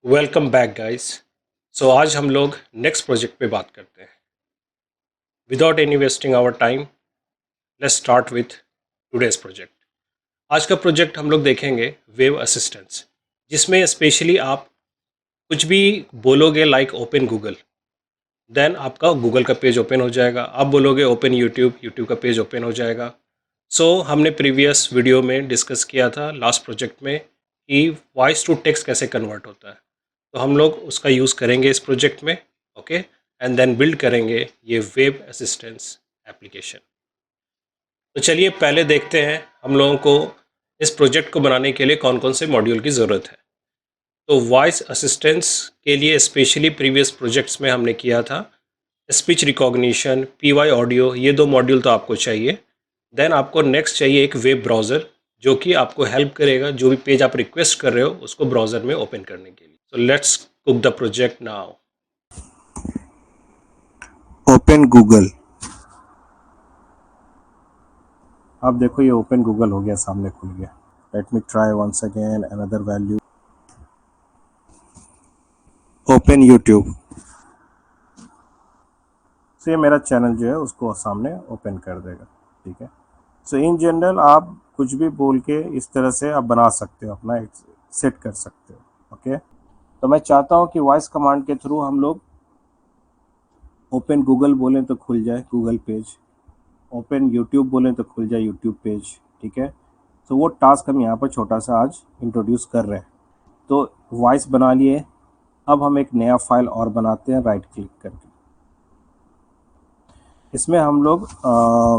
Welcome back guys. सो आज हम लोग नेक्स्ट प्रोजेक्ट पे बात करते हैं। Without any wasting our time, let's start with today's project. आज का प्रोजेक्ट हम लोग देखेंगे वेब असिस्टेंट्स, जिसमें स्पेशली आप कुछ भी बोलोगे लाइक ओपन गूगल, देन आपका गूगल का पेज ओपन हो जाएगा। आप बोलोगे ओपन यूट्यूब, यूट्यूब का पेज ओपन हो जाएगा। हमने प्रीवियस वीडियो में डिस्कस किया था लास्ट प्रोजेक्ट में कि वॉइस टू टेक्स्ट कैसे कन्वर्ट होता है। तो हम लोग उसका यूज़ करेंगे इस प्रोजेक्ट में। ओके, एंड देन बिल्ड करेंगे ये वेब असिस्टेंस एप्लीकेशन। तो चलिए पहले देखते हैं हम लोगों को इस प्रोजेक्ट को बनाने के लिए कौन कौन से मॉड्यूल की ज़रूरत है। तो वॉइस असिस्टेंस के लिए स्पेशली प्रीवियस प्रोजेक्ट्स में हमने किया था स्पीच रिकॉग्निशन, पीवाई ऑडियो, ये दो मॉड्यूल तो आपको चाहिए। देन आपको नेक्स्ट चाहिए एक वेब ब्राउज़र, जो कि आपको हेल्प करेगा जो भी पेज आप रिक्वेस्ट कर रहे हो उसको ब्राउज़र में ओपन करने के लिए। So let's cook the project now. Open Google. अब देखो ये ओपन गूगल हो गया, सामने खुल गया। Let me try once again another value. Open YouTube. तो ये मेरा चैनल जो है उसको सामने ओपन कर देगा। ठीक है। सो इन जनरल आप कुछ भी बोल के इस तरह से आप बना सकते हो, अपना सेट कर सकते हो। ओके। तो मैं चाहता हूँ कि वॉइस कमांड के थ्रू हम लोग ओपन गूगल बोलें तो खुल जाए गूगल पेज, ओपन यूट्यूब बोलें तो खुल जाए यूट्यूब पेज। ठीक है। तो वो टास्क हम यहाँ पर छोटा सा आज इंट्रोड्यूस कर रहे हैं। तो वॉइस बना लिए। अब हम एक नया फाइल और बनाते हैं राइट क्लिक करके। इसमें हम लोग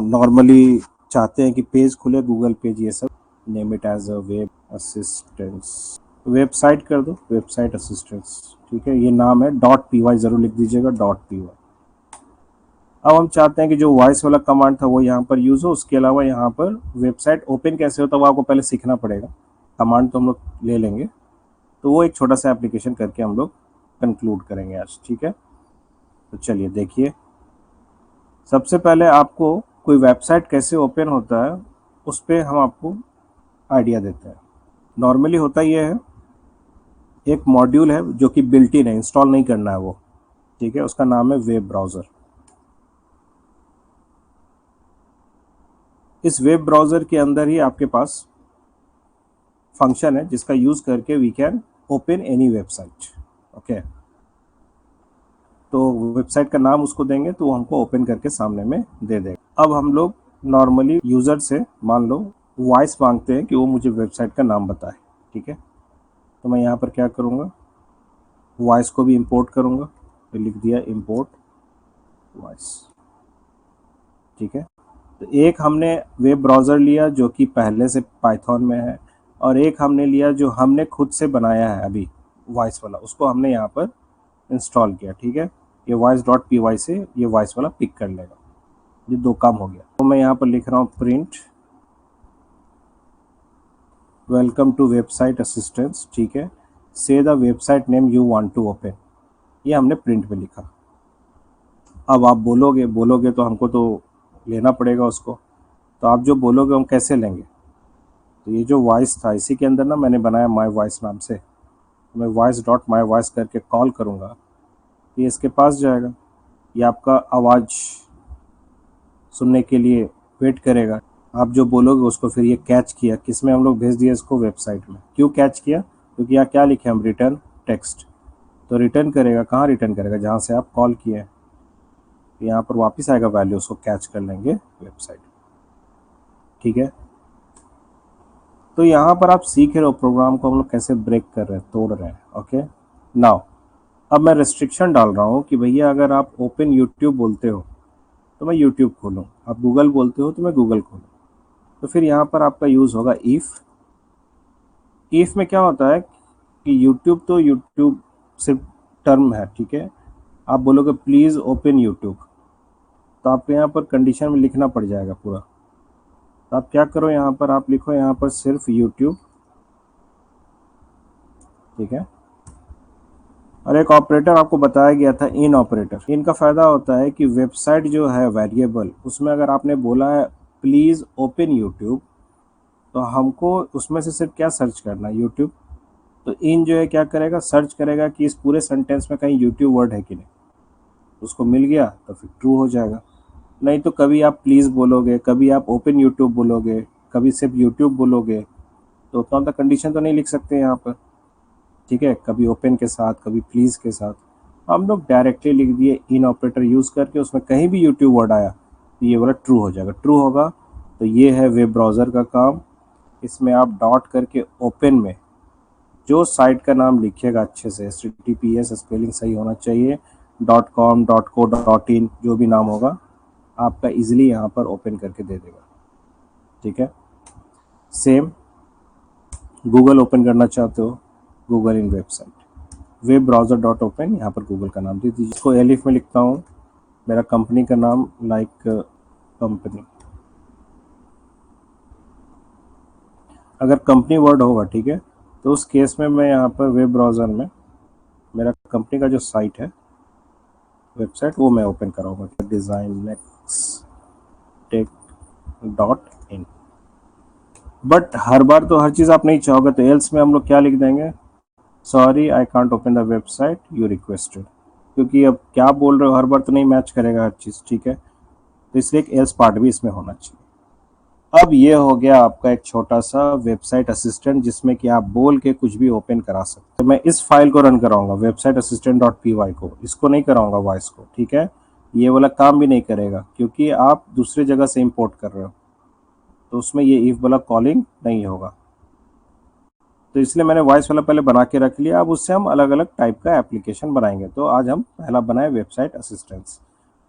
नॉर्मली चाहते हैं कि पेज खुले, गूगल पेज, ये सब। Name it as a web assistance. Website कर दो, वेबसाइट असिस्टेंस। ठीक है, ये नाम है। .py ज़रूर लिख दीजिएगा, .py। अब हम चाहते हैं कि जो वॉइस वाला कमांड था वो यहाँ पर यूज़ हो। उसके अलावा यहाँ पर वेबसाइट ओपन कैसे होता है वो आपको पहले सीखना पड़ेगा। कमांड तो हम लोग ले लेंगे, तो वो एक छोटा सा एप्लीकेशन करके हम लोग कंक्लूड करेंगे आज। ठीक है। तो चलिए देखिए, सबसे पहले आपको कोई वेबसाइट कैसे ओपन होता है उस पर हम आपको आइडिया देते हैं। नॉर्मली होता ये है, एक मॉड्यूल है जो कि बिल्ट इन है, इंस्टॉल नहीं करना है वो। ठीक है, उसका नाम है वेब ब्राउज़र। इस वेब ब्राउज़र के अंदर ही आपके पास फंक्शन है जिसका यूज़ करके we can open any website. Okay. तो वेबसाइट का नाम उसको देंगे तो वो हमको ओपन करके सामने में दे देगा। अब हम लोग नॉर्मली यूज़र से मान लो वॉइस मांगते हैं कि वो मुझे वेबसाइट का नाम बताए। ठीक है। तो मैं यहाँ पर क्या करूँगा, वॉइस को भी इंपोर्ट करूँगा। तो लिख दिया इंपोर्ट वॉइस। ठीक है। तो एक हमने वेब ब्राउज़र लिया जो कि पहले से पाइथन में है, और एक हमने लिया जो हमने खुद से बनाया है अभी वॉइस वाला, उसको हमने यहाँ पर इंस्टॉल किया। ठीक है। ये voice.py से ये वॉइस वाला पिक कर लेगा। ये दो काम हो गया। तो मैं यहाँ पर लिख रहा हूँ print welcome to website assistance. ठीक है। Say the website name you want to open, ये हमने प्रिंट में लिखा। अब आप बोलोगे बोलोगे तो हमको तो लेना पड़ेगा उसको। तो आप जो बोलोगे हम कैसे लेंगे। तो ये जो वॉइस था इसी के अंदर ना मैंने बनाया माई वॉइस नाम से। तो मैं voice.myvoice करके कॉल करूँगा, ये इसके पास जाएगा। ये आपका आवाज़ सुनने के लिए वेट करेगा। आप जो बोलोगे उसको फिर ये कैच किया, किस में हम लोग भेज दिया इसको, वेबसाइट में। क्यों कैच किया, क्योंकि यहाँ क्या लिखे हम, रिटर्न टेक्स्ट। तो रिटर्न करेगा, कहाँ रिटर्न करेगा, जहाँ से आप कॉल किए। तो यहाँ पर वापस आएगा वैल्यू, उसको कैच कर लेंगे वेबसाइट। ठीक है। तो यहाँ पर आप सीख रहे हो प्रोग्राम को हम लोग कैसे ब्रेक कर रहे हैं, तोड़ रहे हैं। ओके। नाउ अब मैं रेस्ट्रिक्शन डाल रहा हूँ कि भैया अगर आप ओपन यूट्यूब बोलते हो तो मैं यूट्यूब खोलूँ, आप गूगल बोलते हो तो मैं गूगल खोलूँ। तो फिर यहाँ पर आपका यूज़ होगा इफ़। इफ़ में क्या होता है कि यूट्यूब तो यूट्यूब सिर्फ टर्म है। ठीक है। आप बोलोगे प्लीज़ ओपन यूट्यूब, तो आपको यहाँ पर कंडीशन में लिखना पड़ जाएगा पूरा। तो आप क्या करो, यहाँ पर आप लिखो यहाँ पर सिर्फ यूट्यूब। ठीक है। और एक ऑपरेटर आपको बताया गया था, इन ऑपरेटर। इनका फ़ायदा होता है कि वेबसाइट जो है वेरिएबल, उसमें अगर आपने बोला है प्लीज़ ओपन यूट्यूब, तो हमको उसमें से सिर्फ क्या सर्च करना है, यूट्यूब। तो इन जो है क्या करेगा, सर्च करेगा कि इस पूरे सेंटेंस में कहीं यूट्यूब वर्ड है कि नहीं, उसको मिल गया तो फिर ट्रू हो जाएगा। नहीं तो कभी आप प्लीज़ बोलोगे, कभी आप ओपन यूट्यूब बोलोगे, कभी सिर्फ यूट्यूब बोलोगे, तो उतना तो कंडीशन तो नहीं लिख सकते यहाँ पर, ठीक है। कभी ओपन के साथ, कभी प्लीज़ के साथ, हम लोग डायरेक्टली लिख दिए इन ऑपरेटर यूज़ करके, उसमें कहीं भी यूट्यूब वर्ड आया तो ये वाला ट्रू हो जाएगा। ट्रू होगा तो ये है वेब ब्राउज़र का काम। इसमें आप डॉट करके ओपन में जो साइट का नाम लिखिएगा अच्छे से, HTTPS स्पेलिंग सही होना चाहिए, .com .co .in जो भी नाम होगा आपका इजीली यहाँ पर ओपन करके दे देगा, ठीक है। सेम गूगल ओपन करना चाहते हो, Google in website, web browser dot open, यहाँ पर गूगल का नाम दे दीजिए। इसको एलिफ में लिखता हूँ, मेरा कंपनी का नाम, लाइक कंपनी, अगर कंपनी वर्ड होगा, ठीक है, तो उस केस में मैं यहाँ पर वेब ब्राउज़र में मेरा कंपनी का जो साइट है, वेबसाइट, वो मैं ओपन कराऊंगा, designextech.in। बट हर बार तो हर चीज़ आप नहीं चाहोगे, तो एल्स में हम लोग क्या लिख देंगे, sorry I can't open the website you requested, क्योंकि अब क्या बोल रहे हो हर बार तो नहीं मैच करेगा हर चीज़, ठीक है। तो इसलिए एक एल्स पार्ट भी इसमें होना चाहिए। अब ये हो गया आपका एक छोटा सा वेबसाइट असिस्टेंट, जिसमें कि आप बोल के कुछ भी ओपन करा सकते हैं। मैं इस फाइल को रन कराऊंगा, वेबसाइट असिस्टेंट .py को, इसको नहीं कराऊंगा वॉइस को, ठीक है। ये वाला काम भी नहीं करेगा क्योंकि आप दूसरी जगह से इंपोर्ट कर रहे हो, तो उसमें ये इफ वाला कॉलिंग नहीं होगा। तो इसलिए मैंने वॉइस वाला पहले बना के रख लिया। अब उससे हम अलग अलग टाइप का एप्लीकेशन बनाएंगे। तो आज हम पहला बनाए वेबसाइट असिस्टेंट्स।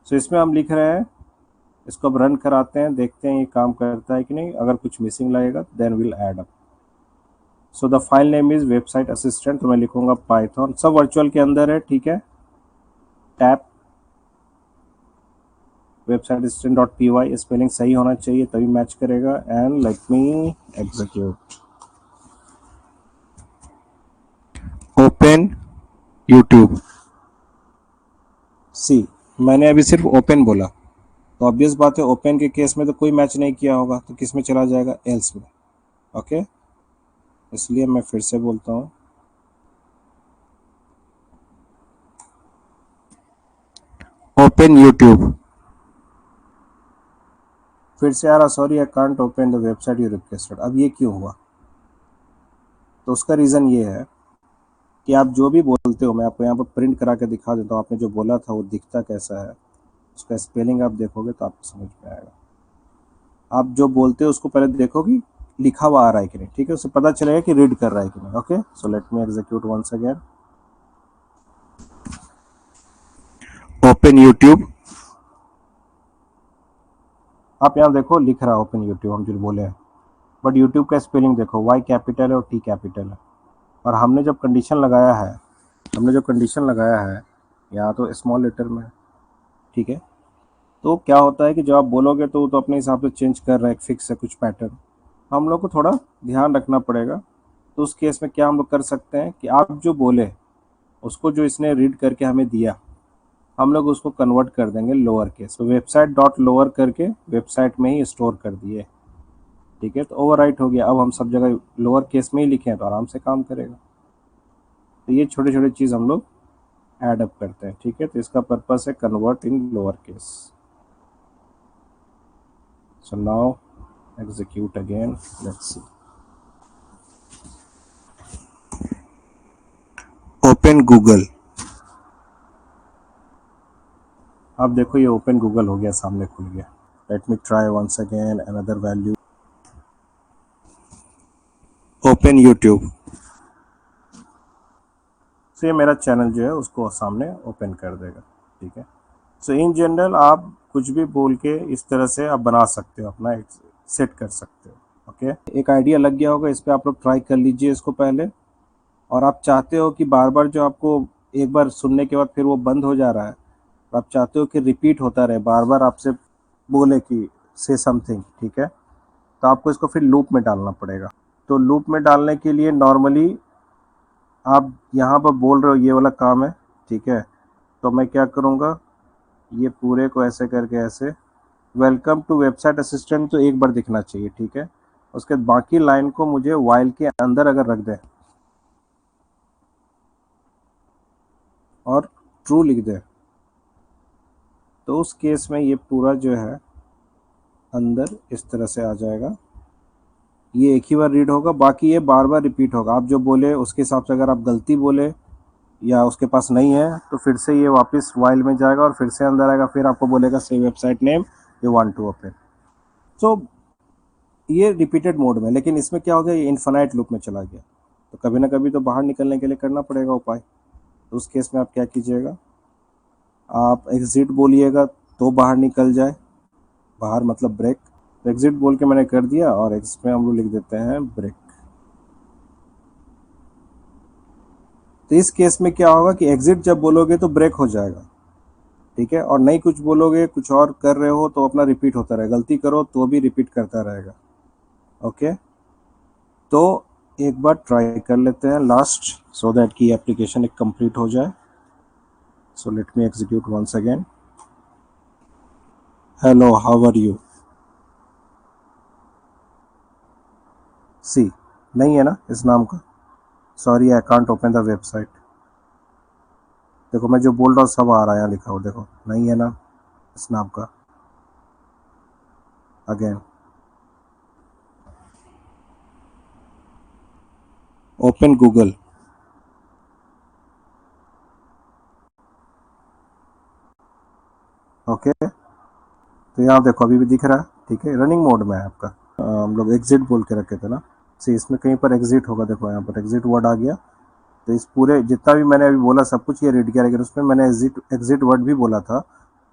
सो इसमें हम लिख रहे हैं, इसको अब रन कराते हैं, देखते हैं ये काम करता है कि नहीं। अगर कुछ मिसिंग लगेगा then will add up. So the file name is website assistant, तो मैं लिखूंगा पाइथन, सब वर्चुअल के अंदर है, ठीक है। Tap website assistant .py, spelling सही होना चाहिए तभी मैच करेगा। And let me execute, open YouTube. See, मैंने अभी सिर्फ ओपन बोला, तो ऑब्वियस बात है ओपन के केस में तो कोई मैच नहीं किया होगा, तो किस में चला जाएगा, एल्स में, ओके। इसलिए मैं फिर से बोलता हूँ, ओपन यूट्यूब। फिर से आ रहा, sorry I can't open the website you requested. अब ये क्यों हुआ, तो उसका रीज़न ये है कि आप जो भी बोलते हो, मैं आपको यहाँ पर प्रिंट करा के दिखा देता हूँ, आपने जो बोला था वो दिखता कैसा है, उसका स्पेलिंग आप देखोगे तो आपको समझ में आएगा। आप जो बोलते हो उसको पहले देखो कि लिखा हुआ आ रहा है कि नहीं, ठीक है, उससे पता चलेगा कि रीड कर रहा है कि नहीं, okay. So let me execute once again, open YouTube. आप यहाँ देखो लिख रहा है ओपन यूट्यूब, हम जो बोले हैं, बट यूट्यूब का स्पेलिंग देखो, वाई कैपिटल है और टी कैपिटल है। और हमने जब कंडीशन लगाया है, यहाँ तो स्मॉल लेटर में है, ठीक है। तो क्या होता है कि जब आप बोलोगे तो अपने हिसाब से चेंज कर रहा है, एक फिक्स है कुछ पैटर्न, हम लोग को थोड़ा ध्यान रखना पड़ेगा। तो उस केस में क्या हम लोग कर सकते हैं कि आप जो बोले उसको, जो इसने रीड करके हमें दिया, हम लोग उसको कन्वर्ट कर देंगे लोअर केस। तो वेबसाइट डॉट लोअर करके वेबसाइट में ही स्टोर कर दिए, ठीक है। तो ओवरराइट हो गया। अब हम सब जगह लोअर केस में ही लिखें तो आराम से काम करेगा। तो ये छोटे छोटे चीज़ हम लोग ऐड अप करते हैं, ठीक है। तो इसका पर्पस है convert in lower case. So now execute again, let's see, open Google। अब देखो ये ओपन गूगल हो गया, सामने खुल गया। Let me try once again, another value, open YouTube. So ये मेरा चैनल जो है उसको सामने ओपन कर देगा, ठीक है। सो इन जनरल आप कुछ भी बोल के इस तरह से आप बना सकते हो, अपना सेट कर सकते हो, ओके। एक आइडिया लग गया होगा, इस पर आप लोग ट्राई कर लीजिए इसको पहले। और आप चाहते हो कि बार बार जो आपको एक बार सुनने के बाद फिर वो बंद हो जा रहा है, तो आप चाहते हो कि रिपीट होता रहे, बार बार आपसे बोले कि से समथिंग, ठीक है। तो आपको इसको फिर लूप में डालना पड़ेगा। तो लूप में डालने के लिए नॉर्मली आप यहाँ पर बोल रहे हो ये वाला काम है, ठीक है। तो मैं क्या करूँगा, ये पूरे को ऐसे करके, ऐसे वेलकम टू वेबसाइट असिस्टेंट तो एक बार दिखना चाहिए, ठीक है। उसके बाद बाकी लाइन को मुझे वाइल के अंदर अगर रख दें और ट्रू लिख दें तो उस केस में ये पूरा जो है अंदर इस तरह से आ जाएगा। ये एक ही बार रीड होगा, बाकी ये बार बार रिपीट होगा। आप जो बोले उसके हिसाब से अगर आप गलती बोले या उसके पास नहीं है तो फिर से ये वापस वाइल में जाएगा और फिर से अंदर आएगा, फिर आपको बोलेगा से website name you want to open. So ये रिपीटेड मोड में, लेकिन इसमें क्या हो गया, ये इन्फिनाइट लूप में चला गया। तो कभी ना कभी तो बाहर निकलने के लिए करना पड़ेगा उपाय। तो उस केस में आप क्या कीजिएगा, आप एग्जिट बोलिएगा तो बाहर निकल जाए, बाहर मतलब ब्रेक। तो एग्जिट बोल के मैंने कर दिया और इसमें हम लोग लिख देते हैं ब्रेक। तो इस केस में क्या होगा कि एग्जिट जब बोलोगे तो ब्रेक हो जाएगा, ठीक है, और नहीं कुछ बोलोगे, कुछ और कर रहे हो तो अपना रिपीट होता रहेगा, गलती करो तो भी रिपीट करता रहेगा। ओके, तो एक बार ट्राई कर लेते हैं लास्ट, सो दैट कि एप्लीकेशन एक कंप्लीट हो जाए। So let me execute once again. Hello, how are you. See नहीं है ना इस नाम का, sorry I can't open the website. देखो मैं जो बोल रहा हूँ सब आ रहा है यहाँ लिखा हो, देखो नहीं है ना इस नाम का। Again open Google. ओके, तो यहाँ देखो अभी भी दिख रहा है, ठीक है, रनिंग मोड में है आपका। हम लोग एग्जिट बोल के रखे थे ना, सी इसमें कहीं पर एग्जिट होगा, देखो यहाँ पर एग्जिट वर्ड आ गया। तो इस पूरे जितना भी मैंने अभी बोला सब कुछ ये रीड किया, लेकिन उसमें मैंने एग्जिट वर्ड भी बोला था।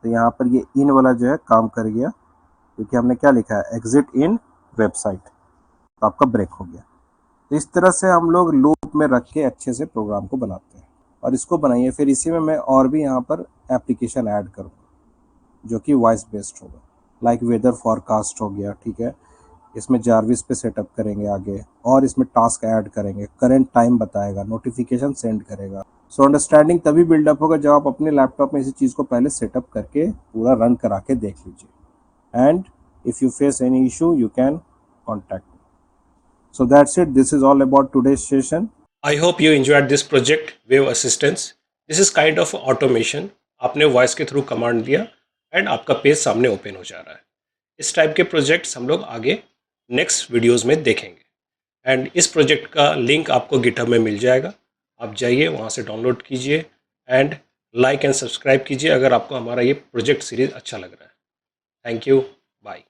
तो यहाँ पर ये इन वाला जो है काम कर गया, क्योंकि हमने क्या लिखा है, एग्जिट इन वेबसाइट, तो आपका ब्रेक हो गया। तो इस तरह से हम लोग लूप में रख के अच्छे से प्रोग्राम को बनाते हैं। और इसको बनाइए, फिर इसी में मैं और भी यहाँ पर एप्लीकेशन ऐड करूँगा जो कि वॉइस बेस्ड होगा, लाइक वेदर फॉरकास्ट हो गया, ठीक है, इसमें जारविस पे सेटअप करेंगे आगे, और इसमें टास्क ऐड करेंगे, करंट टाइम बताएगा, नोटिफिकेशन सेंड करेगा। सो अंडरस्टैंडिंग तभी बिल्डअप होगा जब आप अपने लैपटॉप में इसी चीज़ को पहले सेटअप करके पूरा रन करा के देख लीजिए। And if you face any issue you can contact me. So that's it. This is all about today's session. I hope you enjoyed this project, Wave Assistance. This is kind of automation. आपने voice के through command दिया and आपका page सामने open हो जा रहा है। इस टाइप के प्रोजेक्ट्स हम लोग आगे नेक्स्ट वीडियोस में देखेंगे। एंड इस प्रोजेक्ट का लिंक आपको गिटहब में मिल जाएगा, आप जाइए वहाँ से डाउनलोड कीजिए एंड लाइक एंड सब्सक्राइब कीजिए अगर आपको हमारा ये प्रोजेक्ट सीरीज़ अच्छा लग रहा है। Thank you, bye.